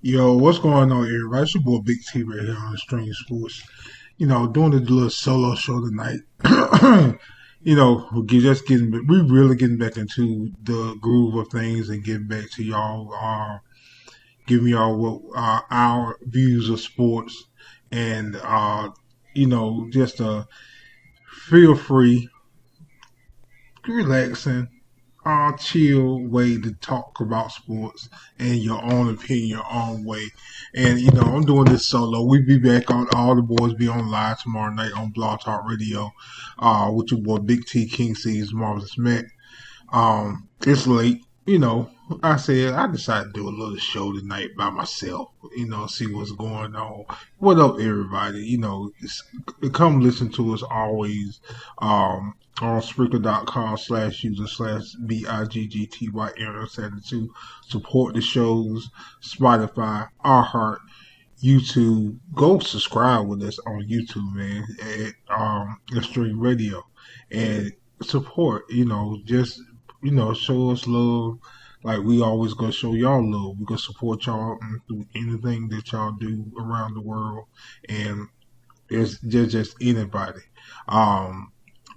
Yo, what's going on, everybody? It's your boy Big T right here on the Stream Sports. Doing a little solo show tonight. We really getting back into the groove of things and getting back to y'all, giving y'all what our views of sports and just feel free, relaxing, chill way to talk about sports and your own opinion, your own way. And I'm doing this solo. We be back on all the boys be on live tomorrow night on Blog Talk Radio, with your boy Big T King C's Marvelous Mac. It's late, I said I decided to do a little show tonight by myself. See what's going on. What up, everybody? Come listen to us always. On Spreaker.com/user/BIGGTY72. Support the shows, Spotify, iHeart, YouTube. Go subscribe with us on YouTube, man, at Extreme Radio. And support, show us love like we always gonna show y'all love. We gonna support y'all through anything that y'all do around the world. And it's just anybody.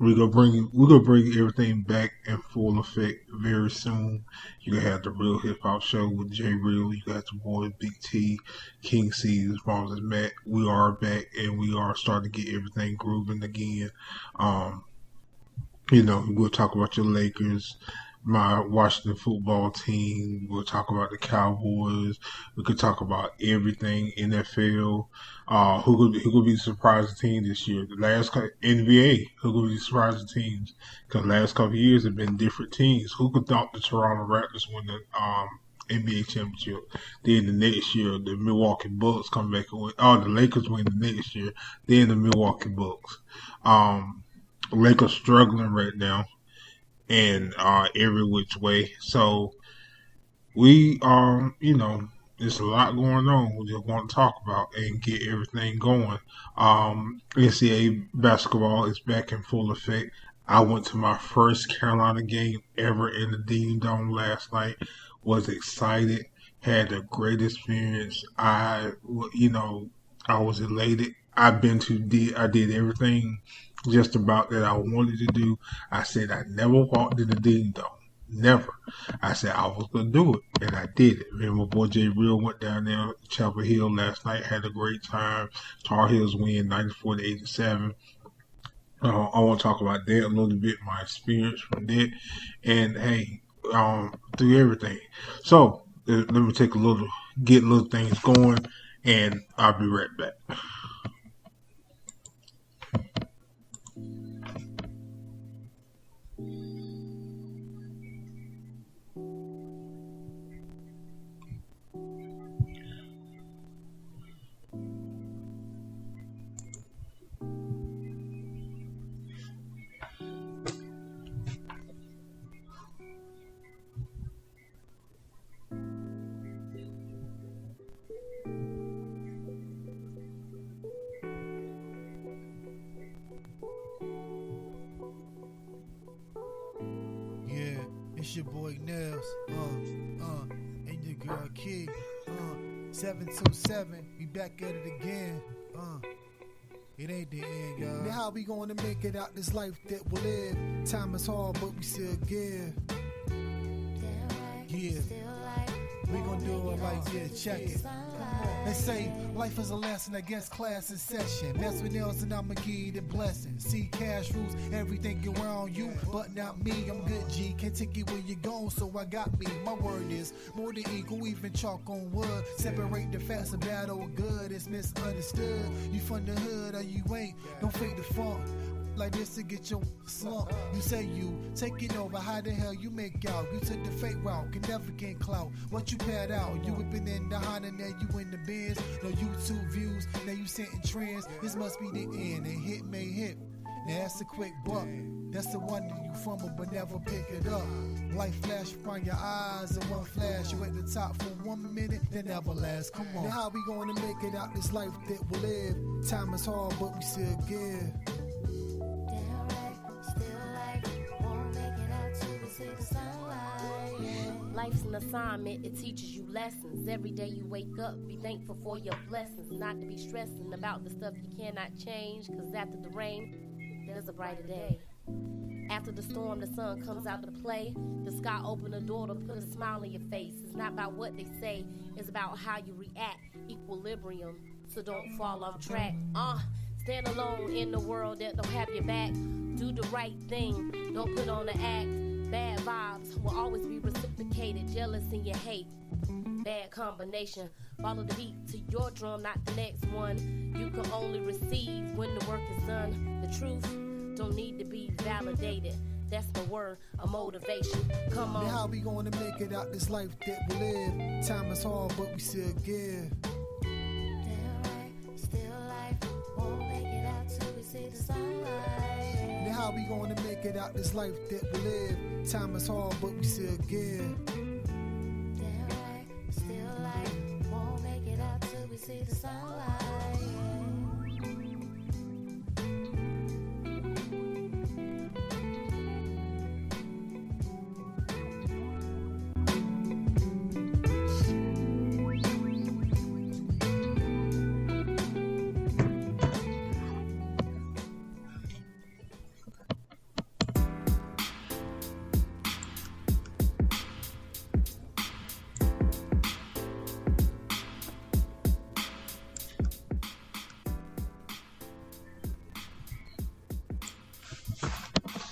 We're gonna bring everything back in full effect very soon. You gonna have the Real Hip Hop Show with Jay Real. You got the boy Big T, King C, as well as Matt. We are back and we are starting to get everything grooving again. We'll talk about your Lakers, my Washington football team. We'll talk about the Cowboys. We could talk about everything NFL. Who could be the surprising team this year? The last NBA. Who could be the surprising teams? Because the last couple of years have been different teams. Who could thought the Toronto Raptors win the NBA championship? Then the next year, the Milwaukee Bucks come back and win. Oh, the Lakers win the next year. Then the Milwaukee Bucks. Lakers struggling right now, and every which way. So we there's a lot going on. We just want to talk about and get everything going. NCAA basketball is back in full effect. I went to my first Carolina game ever in the Dean Dome last night. Was excited. Had a great experience. I was elated. I did everything just about that I wanted to do. I said I never walked in the Dean Dome. Never. I said I was going to do it, and I did it. And my boy Jay Real went down there Chapel Hill last night, had a great time. Tar Heels win 94-87. I want to talk about that a little bit, my experience from that, and hey, through everything. So let me get little things going, and I'll be right back. It's your boy Nails, and your girl Key, 727. We back at it again, It ain't the end, y'all. Now how we gonna make it out this life that we live? Time is hard, but we still give. Yeah, we gonna do it like this. Check it. They say life is a lesson, I guess class is session. Mess with nails and I'ma give you the blessing. See cash rules everything around you, but not me. I'm good G, can't take it where you going, so I got me. My word is more than equal, even chalk on wood. Separate the facts of bad or good, it's misunderstood. You from the hood or you ain't, don't fake the funk. Like this to get your slump. You say you taking over, how the hell you make out? You took the fake route, can never get clout. What you pad out? You whipping in the Honda, now you in the Benz. No YouTube views, now you setting trends. This must be the end, and hit may hit. Now that's a quick buck. That's the one that you fumble but never pick it up. Life flash from your eyes in one flash. You at the top for 1 minute, then never last. Come on. Now how we gonna make it out this life that we live? Time is hard, but we still give. Life's an assignment, it teaches you lessons. Every day you wake up, be thankful for your blessings. Not to be stressing about the stuff you cannot change, cause after the rain, there's a brighter day. After the storm, the sun comes out to play. The sky open the door to put a smile on your face. It's not about what they say, it's about how you react. Equilibrium, so don't fall off track. Stand alone in the world that don't have your back. Do the right thing, don't put on the act. Bad vibes will always be reciprocated. Jealous in your hate, bad combination. Follow the beat to your drum, not the next one. You can only receive when the work is done. The truth don't need to be validated. That's my word, a motivation. Come on. Now how we gonna make it out this life that we live? Time is hard, but we still give. Now how we gonna make it out this life that we live? Time is hard, but we still give. Damn right, still life. Won't make it out till we see the sunlight.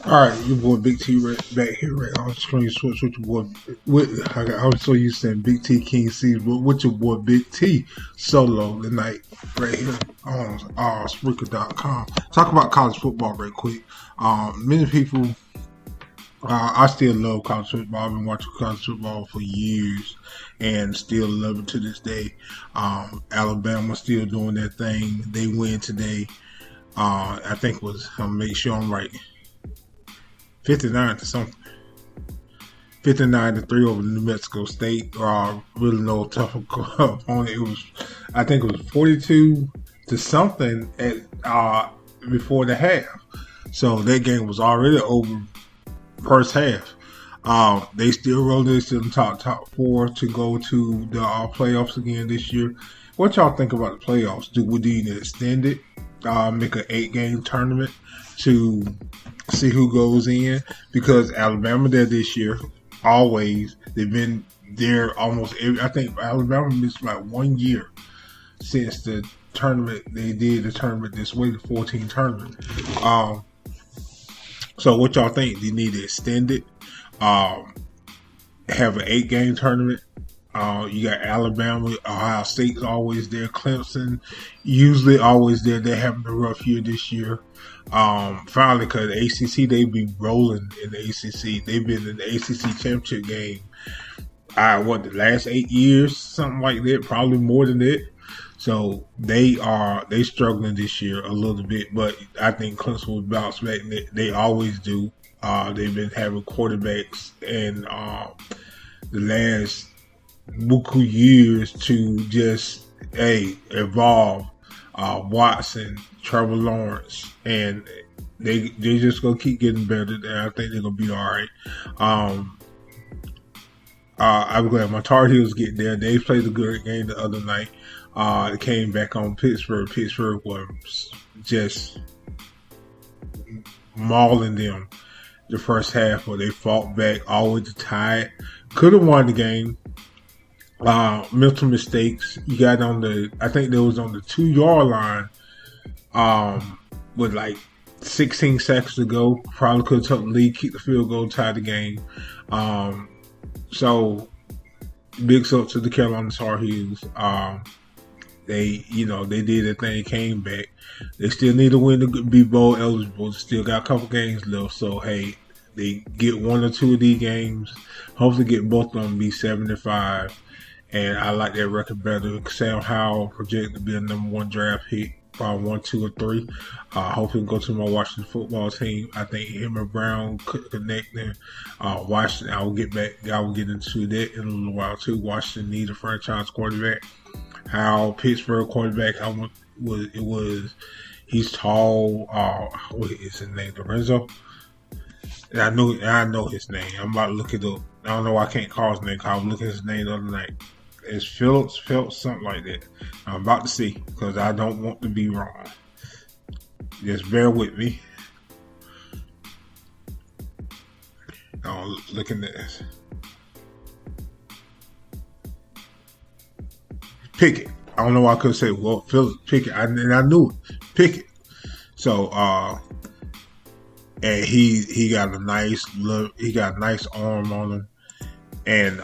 All right, your boy Big T back here right on the screen. Switch with your boy. I was so used to saying Big T King C, but with your boy Big T solo tonight right here on Spreaker.com. Talk about college football right quick. Many people, I still love college football. I've been watching college football for years and still love it to this day. Alabama still doing their thing. They win today. I think I'll make sure I'm right. 59 to something. 59-3 over New Mexico State. Really no tough opponent. I think it was 42 to something at before the half. So that game was already over first half. They still rolling. They still in top four to go to the playoffs again this year. What y'all think about the playoffs? Do we need to extend it? Make an 8-game tournament to see who goes in, because Alabama there this year. Always, they've been there almost every. I think Alabama missed like 1 year since the tournament. They did the tournament this way, the 14 tournament. So what y'all think? Do you need to extend it? Have an 8-game tournament. You got Alabama, Ohio State's always there, Clemson usually always there. They're having a rough year this year. Finally, because the ACC, they be rolling in the ACC. They've been in the ACC championship game, the last 8 years, something like that, probably more than that. So they struggling this year a little bit, but I think Clemson will bounce back. They always do. They've been having quarterbacks in the last buku years to just evolve. Watson, Trevor Lawrence, and they just gonna keep getting better. And I think they're gonna be all right. I'm glad my Tar Heels get there. They played a good game the other night. They came back on Pittsburgh. Pittsburgh was just mauling them the first half, but they fought back all the way to tie it. Could have won the game. Mental mistakes. You got I think they was on the 2-yard line with like 16 seconds to go. Probably could have took the lead, kicked the field goal, tied the game. So big ups to the Carolina Tar Heels. They did their thing, came back. They still need to win to be bowl eligible. They still got a couple games left. So hey, they get 1 or 2 of these games. Hopefully get both of them, be 7-5. And I like that record better. Sam Howell projected to be a number 1 draft pick, probably 1, 2, or 3. Hopefully go to my Washington football team. I think him and Brown could connect there. Washington, I will get into that in a little while too. Washington needs a franchise quarterback. How Pittsburgh quarterback, he's tall. What is his name? Lorenzo. And I know his name. I'm about to look it up. I don't know why I can't call his name. I was looking at his name the other night. It's Phillips, something like that. I'm about to see because I don't want to be wrong. Just bear with me. Looking at this. Pickett. I don't know why I couldn't say, well, Phillips Pickett. And I knew it. Pickett. So, and he got a nice look. He got a nice arm on him. And,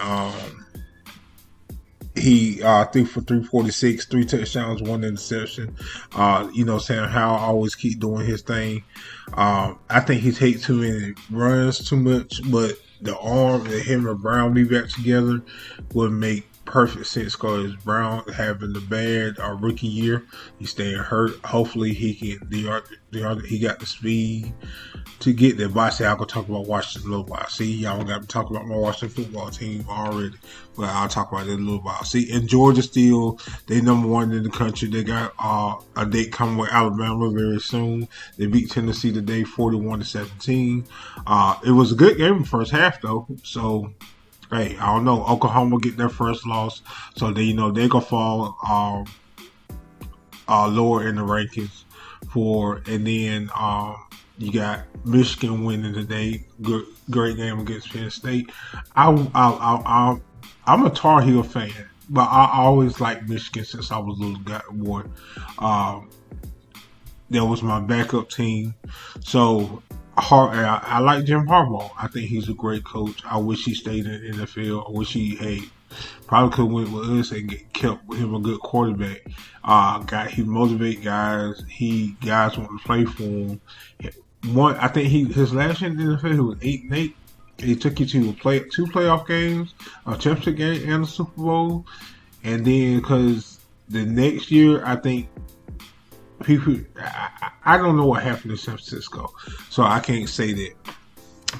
he threw for 346, 3 touchdowns, 1 interception. Sam Howell always keep doing his thing. I think he takes too many runs too much, but the arm that him and Brown be back together would make perfect sense because Brown having the bad rookie year, he's staying hurt. Hopefully he can. He got the speed to get there. But I say I could talk about Washington a little while. See, y'all got to talk about my Washington football team already, but I'll talk about it in a little while. See, and Georgia still they number 1 in the country. They got a date coming with Alabama very soon. They beat Tennessee today, 41-17. It was a good game in the first half though. So. Hey, I don't know. Oklahoma get their first loss, so they they're gonna fall lower in the rankings and then you got Michigan winning today. Great game against Penn State. I'm a Tar Heel fan, but I always liked Michigan since I was a little boy. That was my backup team, so. I like Jim Harbaugh. I think he's a great coach. I wish he stayed in the NFL. I wish he probably could win with us and kept him a good quarterback. He motivate guys. Guys want to play for him. I think his last year in the NFL he was 8-8. He took you to 2 playoff games, a championship game, and a Super Bowl. And then because the next year, I think. I don't know what happened in San Francisco, so I can't say that.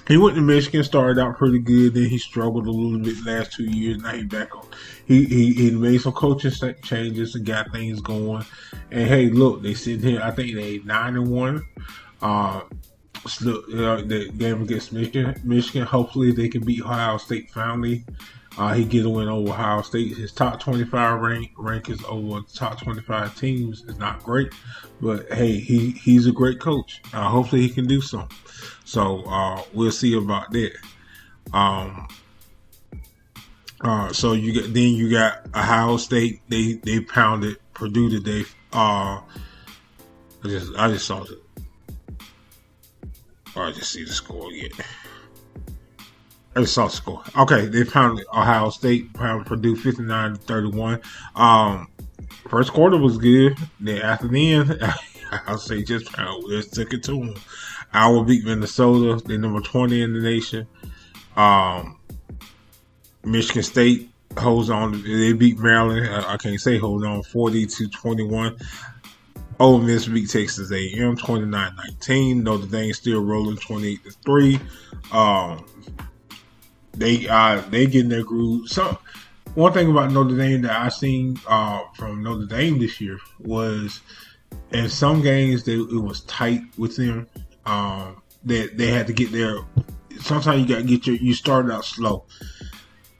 He went to Michigan, started out pretty good, then he struggled a little bit last 2 years. Now he's back on. He made some coaching changes and got things going. And hey, look, they sit here. I think they 9-1. The game against Michigan. Hopefully they can beat Ohio State finally. He get a win over Ohio State. His top 25 rankings over the top 25 teams is not great, but hey, he's a great coach. Hopefully he can do something. So we'll see about that. So you got Ohio State. They pounded Purdue today. I just saw it. I just see the score again. I just saw the score. Okay, they pounded Ohio State, pounded Purdue 59-31. First quarter was good. Then after the end, I'll say just took it to them. Iowa beat Minnesota. They're number 20 in the nation. Michigan State holds on. They beat Maryland. I can't say hold on. 40-21. Ole Miss beat Texas A&M 29-19. Notre Dame still rolling 28-3. They getting their groove. So one thing about Notre Dame that I seen from Notre Dame this year was in some games it was tight with them. That they had to get there. Sometimes you got to get you started out slow,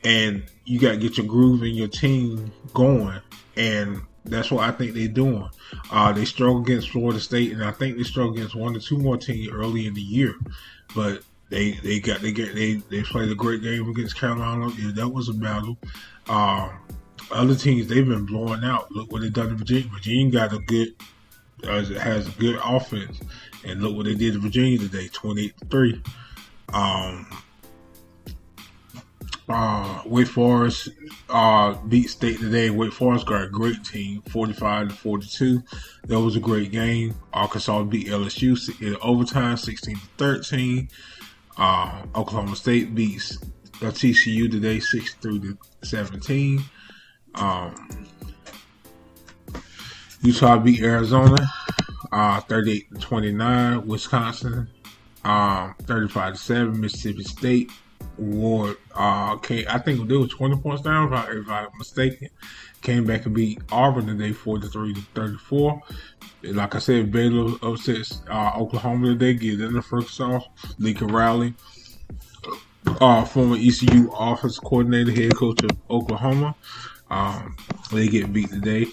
and you got to get your groove and your team going, and that's what I think they're doing. They struggled against Florida State, and I think they struggled against 1 or 2 more teams early in the year, but. They played a great game against Carolina. Yeah, that was a battle. Other teams they've been blowing out. Look what they done in Virginia. Virginia got has a good offense, and look what they did to Virginia today, 28-3. Wake Forest beat State today. Wake Forest got a great team, 45-42. That was a great game. Arkansas beat LSU in overtime, 16-13. Oklahoma State beats TCU today, 63-17. Utah beat Arizona, 38-29. Wisconsin, 35-7. Mississippi State won. I think they were 20 points down, if I'm mistaken. Came back and beat Auburn today, 43-34. Like I said, Baylor upsets Oklahoma today. Get in the first off. Lincoln Riley former ECU offense coordinator, head coach of Oklahoma. They get beat today.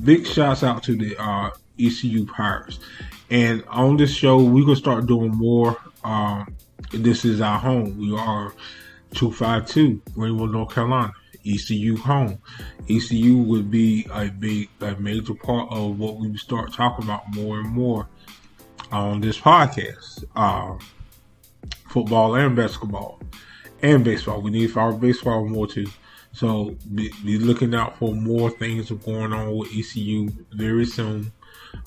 Big shouts out to the ECU Pirates. And on this show, we're going to start doing more. This is our home. We are 252, Greenville, North Carolina. ECU home. ECU would be a major part of what we start talking about more and more on this podcast. Football and basketball and baseball. We need our baseball more too. So be looking out for more things going on with ECU very soon.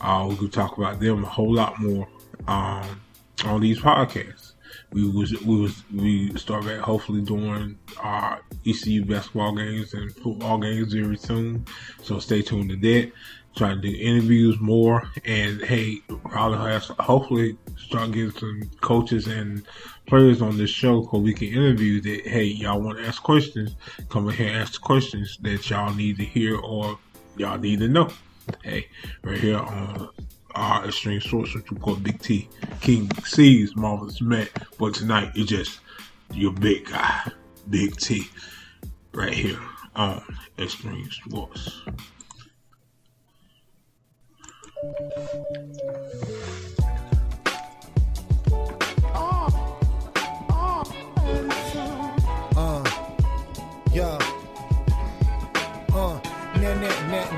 We could talk about them a whole lot more on these podcasts. We start back hopefully doing our ECU basketball games and football games very soon. So stay tuned to that. Try to do interviews more, and hey, hopefully start getting some coaches and players on this show so we can interview that. Hey, y'all want to ask questions? Come in here and ask the questions that y'all need to hear or y'all need to know. Hey, right here on our Extreme Sports Report, Big T, King C's, Marvelous Matt. But tonight, it's just your big guy, Big T, right here on Extreme Sports.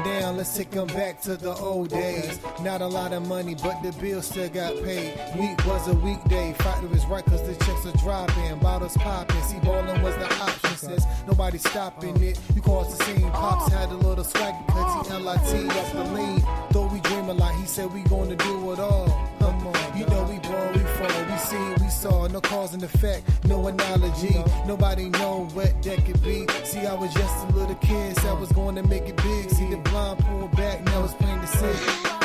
Now let's take them back to the old days. Not a lot of money, but the bills still got paid. Week was a weekday. Factor is right, cause the checks are dropping. Bottles popping. See, ballin' was the option. Says nobody stopping it. You caused the scene. Pops had a little swag because he LIT up the lean. Though we dream a lot, he said we gonna do it all. Come on, you know we ball, we fall, we see, we saw. No cause and effect, no analogy. Nobody know what that could be. See, I was just a little kid, said I was going to make it big. See the blind pull back, now it's plain to see.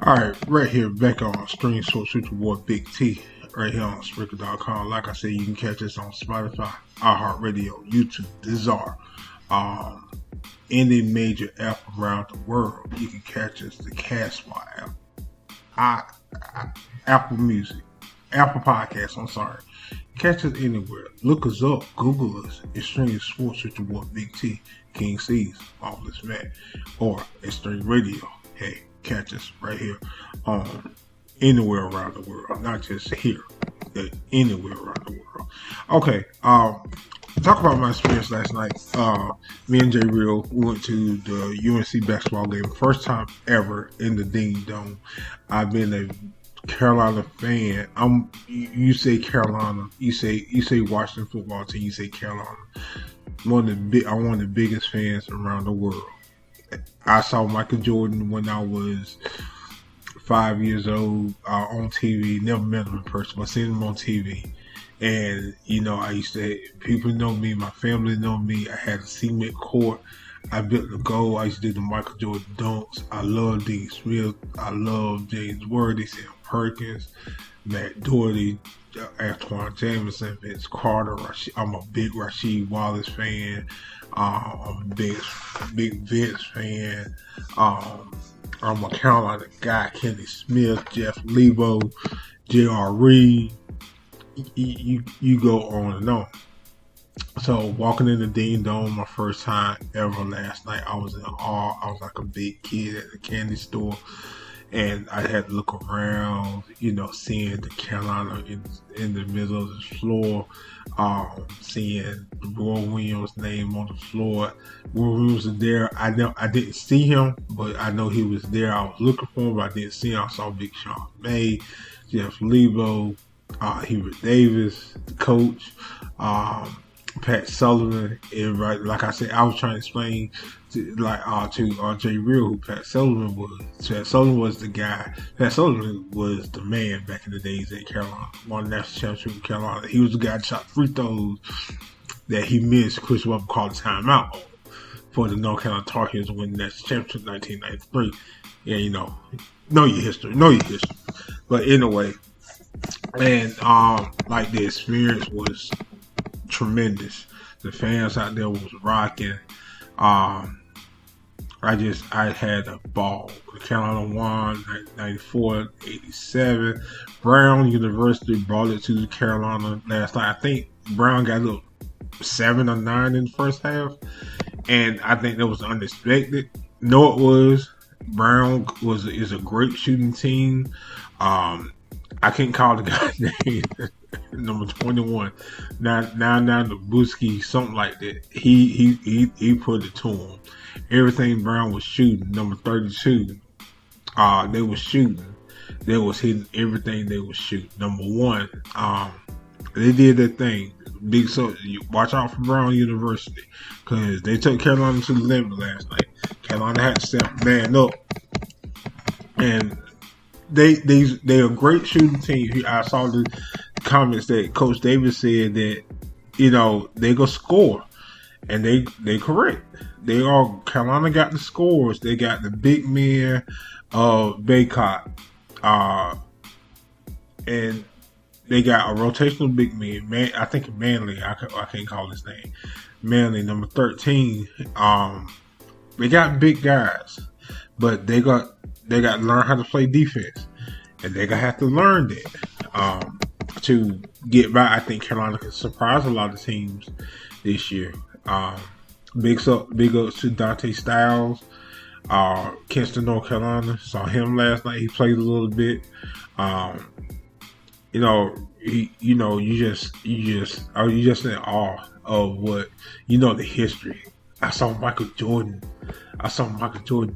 Alright, right here, back on Stream Sports with your boy Big T, right here on Spreaker.com. Like I said, you can catch us on Spotify, iHeartRadio, YouTube, Deezer, any major app around the world. You can catch us, the Castbox app, Apple Music, Apple Podcasts, I'm sorry. Catch us anywhere. Look us up, Google us, Extreme Sports with your boy Big T, King C's, Marvelous Matt, or Extreme Radio. Hey, catch us right here anywhere around the world, not just here, but anywhere around the world. Okay, talk about my experience last night. Me and Jay Real went to the UNC basketball game, first time ever in the Ding Dome. I've been a Carolina fan. You say Carolina, you say Washington football team, you say Carolina. I'm one of the biggest fans around the world. I saw Michael Jordan when I was 5 years old on TV. Never met him in person, but seen him on TV. And, you know, people know me, my family know me. I had a cement court. I built the goal. I used to do the Michael Jordan dunks. I love Dean Smith. I love James Worthy, Sam Perkins, Matt Doherty, Antoine Jameson, Vince Carter. I'm a big Rasheed Wallace fan. I'm a big Vince fan. I'm a Carolina guy. Kenny Smith, Jeff Lebo, J.R. Reed. You go on and on. So walking in the Dean Dome, my first time ever last night, I was in awe. I was like a big kid at the candy store, and I had to look around, seeing the Carolina in the middle of the floor, seeing Roy Williams' name on the floor. Roy Williams was there. I didn't see him, but I know he was there. I was looking for him, but I didn't see him. I saw Big Sean May, Jeff Lebo, Hubert Davis, the coach, Pat Sullivan. Everybody, like I said, I was trying to explain to Jay Real who Pat Sullivan was. Pat Sullivan was the guy. Pat Sullivan was the man back in the days at Carolina. Won the national championship in Carolina. He was the guy that shot free throws that he missed. Chris Webber called a timeout for the North Carolina Tar Heels to win the national championship in 1993. Yeah, know your history. But anyway, and the experience was tremendous. The fans out there was rocking. I had a ball. Carolina won 94-87. Brown University brought it to Carolina last night. I think Brown got a 7 or 9 in the first half, and I think that was unexpected. No, it was. Brown is a great shooting team. I can't call the guy's name. Number 21, now Nabuski, something like that. He put it to him. Everything Brown was shooting. Number 32, they was shooting. They was hitting everything they was shooting. Number 1, they did their thing. Watch out for Brown University, because they took Carolina to the limit last night. Carolina had to step man up, and they're a great shooting team. I saw the comments that Coach Davis said that they go score, and they correct. Carolina got the scores. They got the big man Baycott, and they got a rotational big man. I think Manley. I can't call his name. Manley, number 13. They got big guys, but they got to learn how to play defense, and they're gonna have to learn that to get by. I think Carolina can surprise a lot of teams this year. Big ups to Dante Styles, Kinston, North Carolina. Saw him last night. He played a little bit. You just in awe of what the history. I saw Michael Jordan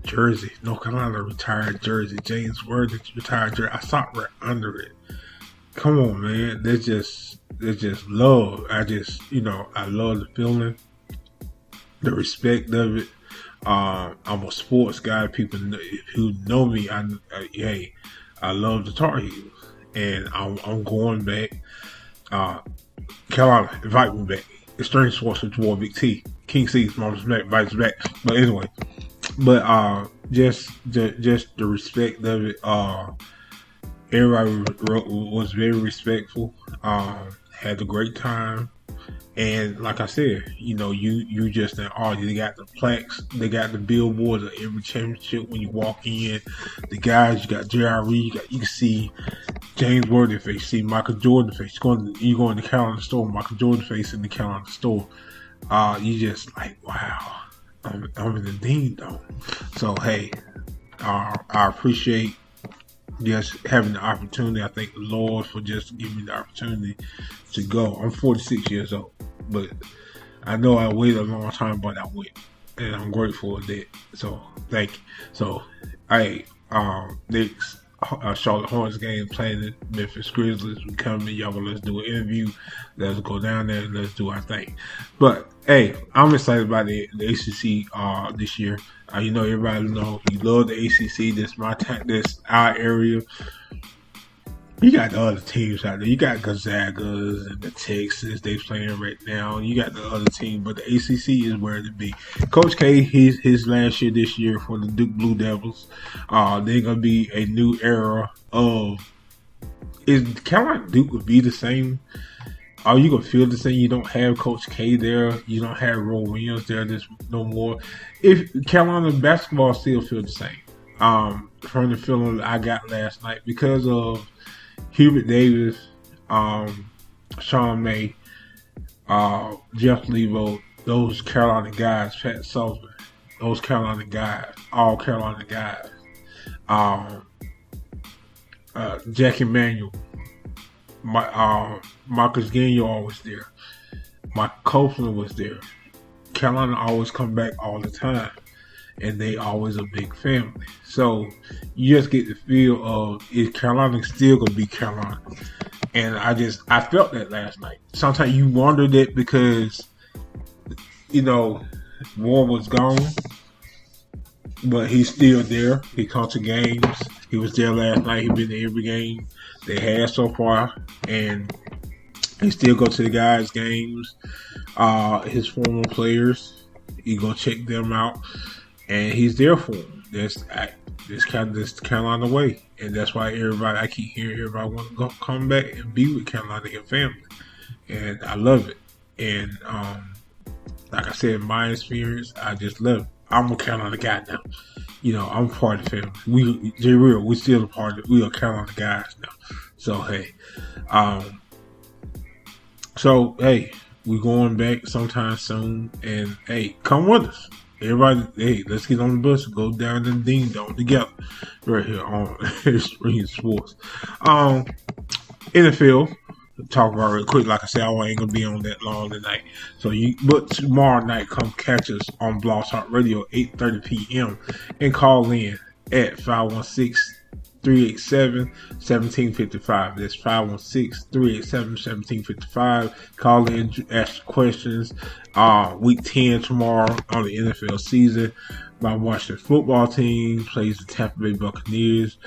jersey, North Carolina retired jersey, James Worthy retired jersey. I saw right under it. Come on, man. There's just love. I love the feeling, the respect of it. I'm a sports guy. People who know me, I love the Tar Heels, and I'm going back. Carolina, invite me back. Extreme Sports with your boy Big T. King C's mom invites back. But anyway, just the respect of it. Everybody was very respectful. Had a great time, and like I said, you just in awe. They got the plaques, they got the billboards of every championship when you walk in. The guys, you got J.R. Reed, you can see James Worthy face, see Michael Jordan face. You go in the Carolina store, Michael Jordan face in the Carolina store. You just like, wow, I'm in the Dean Dome. So hey, I appreciate just having the opportunity. I thank the Lord for just giving me the opportunity to go. I'm 46 years old, but I know I waited a long time, but I went, and I'm grateful for that. So thank you. So next Charlotte Hornets game playing the Memphis Grizzlies. We coming, y'all. Let's do an interview. Let's go down there and let's do our thing. But hey, I'm excited about the ACC this year. Everybody know you love the ACC. This our area. You got the other teams out there. You got Gonzagas and the Texans. They playing right now. You got the other team, but the ACC is where to be. Coach K, his last year this year for the Duke Blue Devils. They're gonna be a new era of. Is Carolina Duke would be the same? Are you gonna feel the same? You don't have Coach K there. You don't have Roy Williams there. No more. If Carolina basketball still feel the same, from the feeling I got last night because of Hubert Davis, Sean May, Jeff Levo, those Carolina guys, Pat Sullivan, those Carolina guys, all Carolina guys. Jack Emanuel, Marcus Gagnon was there. Mike Copeland was there. Carolina always come back all the time, and they always a big family. So you just get the feel of, is Carolina still gonna be Carolina? And I felt that last night. Sometimes you wonder that because, Warren was gone, but he's still there. He comes to games. He was there last night. He's been to every game they had so far, and he still go to the guys' games. His former players, he go check them out, and he's there for them. This Carolina way, and that's why I keep hearing everybody want to come back and be with Carolina and family, and I love it. And like I said, in my experience, I just love it. I'm a Carolina guy now. I'm part of the family. We still a part of it. We are Carolina guys now. So hey, we going back sometime soon, and hey, come with us. Everybody, hey, let's get on the bus and go down to the Ding Dong together right here on Extreme Sports. NFL, talk about real quick. Like I said, I ain't gonna be on that long tonight. But tomorrow night, come catch us on Blog Talk Radio, 8:30 p.m. and call in at 516-387-1755. That's 516-387-1755. Call in, ask questions. Week 10 tomorrow on the NFL season. My Washington football team plays the Tampa Bay Buccaneers.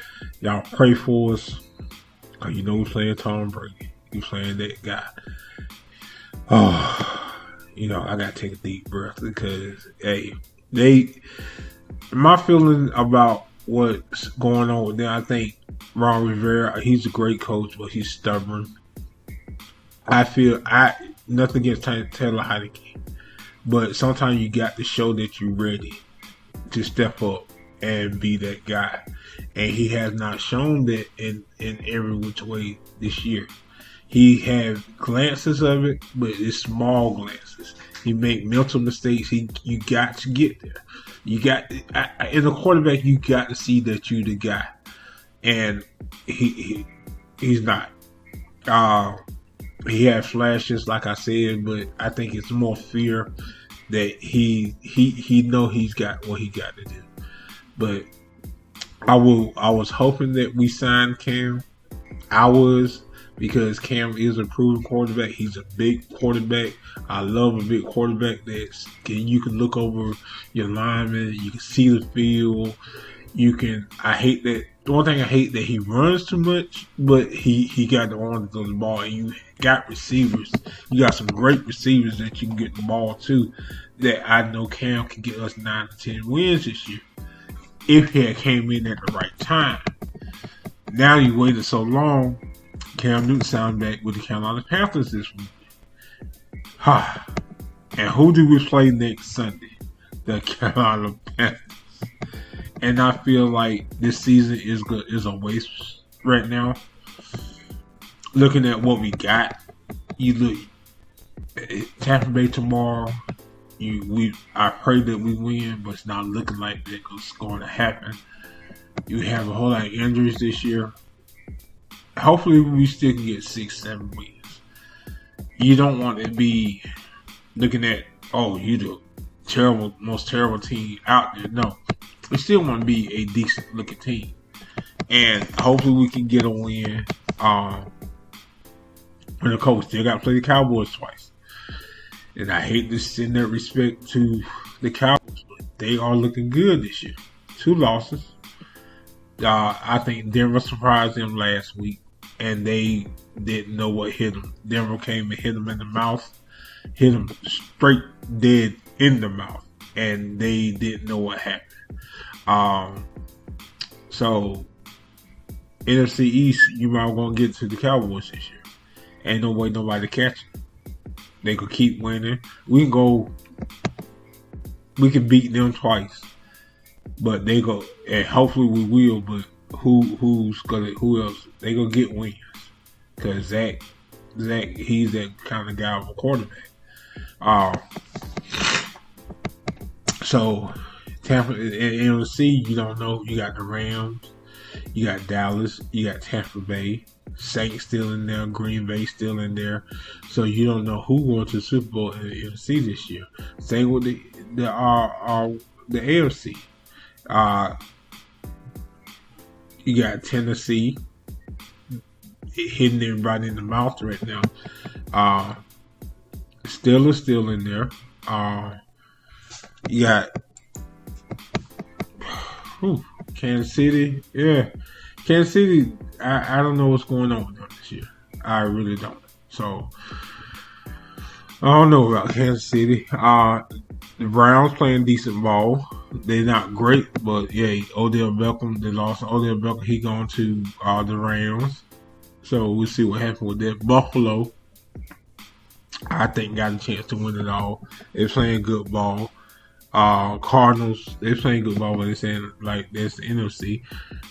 Y'all pray for us. Cause we're playing Tom Brady. We playing that guy. I gotta take a deep breath because, hey, my feeling about what's going on with them, I think Ron Rivera, he's a great coach, but he's stubborn. Nothing against Taylor Heinicke, but sometimes you got to show that you're ready to step up and be that guy. And he has not shown that in every which way this year. He has glances of it, but it's small glances. He make mental mistakes. You got to get there. In a quarterback, you got to see that you're the guy, and he's not. He had flashes, like I said, but I think it's more fear that he know he's got what he got to do. But I was hoping that we signed Cam. Because Cam is a proven quarterback. He's a big quarterback. I love a big quarterback you can look over your linemen. You can see the field. The one thing I hate that he runs too much, but he got the arm to throw the ball. And you got receivers. You got some great receivers that you can get the ball to, that I know Cam can get us 9 to 10 wins this year if he had came in at the right time. Now you waited so long. Cam Newton signed back with the Carolina Panthers this week. And who do we play next Sunday? The Carolina Panthers. And I feel like this season is a waste right now. Looking at what we got, you look Tampa Bay tomorrow. I pray that we win, but it's not looking like that's going to happen. You have a whole lot of injuries this year. Hopefully we still can get 6-7 wins. You don't want to be looking at, you the most terrible team out there. No. We still want to be a decent looking team. And hopefully we can get a win. And the coach still got to play the Cowboys twice. And I hate to send that respect to the Cowboys, but they are looking good this year. 2 losses. I think Denver surprised them last week, and they didn't know what hit them. Denver came and hit them in the mouth, hit them straight dead in the mouth, and they didn't know what happened. So NFC East, you might want to get to the Cowboys this year. Ain't no way nobody to catch them. They could keep winning. We can beat them twice. But they go, and hopefully we will, but who else? They gonna get wins. Cause Zach, he's that kind of guy of a quarterback. So Tampa in NFC, you don't know. You got the Rams, you got Dallas, you got Tampa Bay, Saints still in there, Green Bay still in there. So you don't know who going to the Super Bowl in the NFC this year. Same with the AFC. You got Tennessee hitting everybody in the mouth right now. Steelers still in there. You got Kansas City. Yeah. Kansas City, I don't know what's going on with them this year. I really don't. So, I don't know about Kansas City. The Browns playing decent ball. They're not great, but yeah, Odell Beckham, they lost Odell Beckham. He gone to the Rams. So, we'll see what happens with that. Buffalo, I think, got a chance to win it all. They're playing good ball. Cardinals, they're playing good ball, but they're saying like that's the NFC.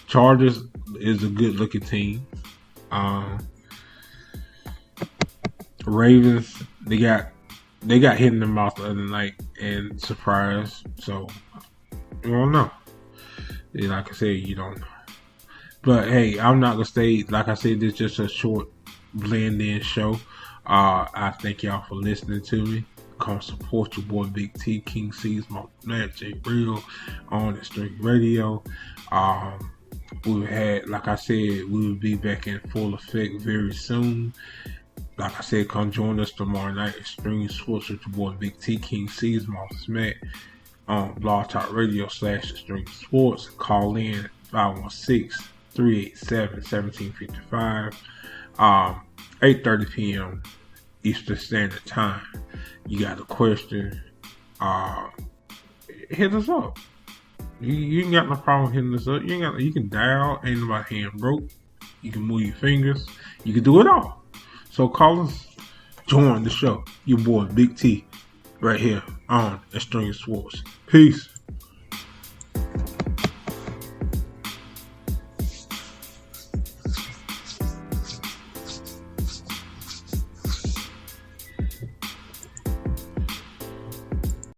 Chargers is a good looking team. Ravens, they got hit in the mouth the other night and surprised. So you don't know. Like I said, you don't know. But hey, I'm not gonna stay. Like I said, this is just a short blend-in show. I thank y'all for listening to me. Come support your boy Big T, King C's, my man J Real on Extreme Radio. We've had, like I said, we will be back in full effect very soon. Like I said, come join us tomorrow night, Extreme Sports with your boy Big T, King C's, my Smack on Blog Talk Radio /Extreme Sports. Call in 516-387-1755. 8:30 p.m. Eastern Standard Time. You got a question, hit us up. You ain't got no problem hitting us up. You can dial, ain't nobody hand broke. You can move your fingers. You can do it all. So call us, join the show. Your boy Big T, right here on Extreme Sports. Peace.